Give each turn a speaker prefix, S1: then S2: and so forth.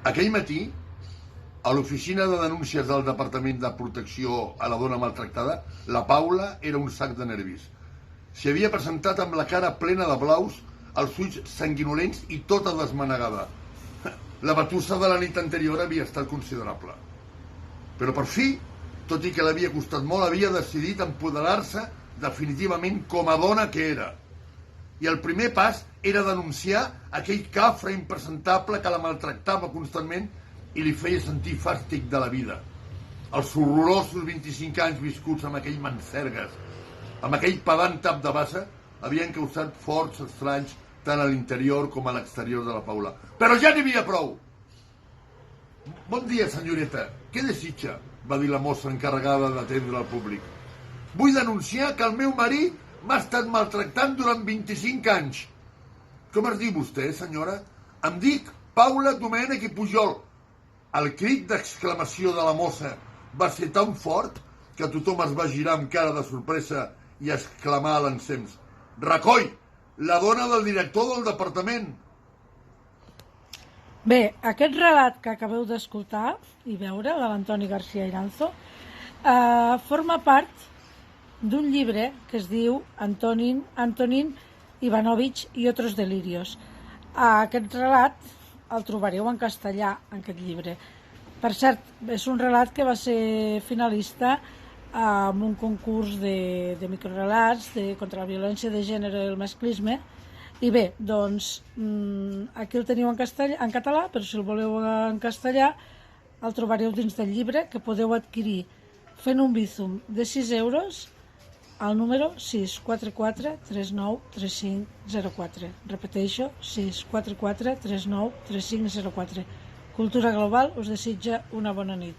S1: Aquell matí, a l'oficina de denúncies del Departament de Protecció a la Dona Maltractada, la Paula era un sac de nervis. S'hi havia presentat amb la cara plena de blaus, els ulls sanguinolents i tota desmanegada. La batussa de la nit anterior havia estat considerable. Però per fi, tot i que l'havia costat molt, havia decidit empoderar-se definitivament com a dona que era. I el primer pas era denunciar aquell cafre impresentable que la maltractava constantment i li feia sentir fàstic de la vida. Els horrorosos 25 anys viscuts amb aquell mancergues, amb aquell pedant tap de bassa, havien causat forts estranys tant a l'interior com a l'exterior de la Paula. Però ja n'hi havia prou! Bon dia, senyoreta. Què desitja? Va dir la mossa encarregada d'atendre el públic. Vull denunciar que el meu marit m'ha estat maltractant durant 25 anys. Com es diu vostè, senyora? Em dic Paula Domènech i Pujol. El crit d'exclamació de la mossa va ser tan fort que tothom es va girar amb cara de sorpresa i exclamar a l'encems: Recoll, la dona del director del departament.
S2: Bé, aquest relat que acabeu d'escoltar i veure, de l'Antoni García Iranzo, forma part d'un llibre que es diu Antonín Ivanovich y otros delirios. Aquest relat el trobareu en castellà, en aquest llibre. Per cert, és un relat que va ser finalista en un concurs de microrelats contra la violència de gènere i el masclisme. I bé, doncs, aquí el teniu en català, però si el voleu en castellà el trobareu dins del llibre, que podeu adquirir fent un Bizum de 6 euros al número 644 39 3504. Repeteixo, 644 39 3504. Cultura Global us desitja una bona nit.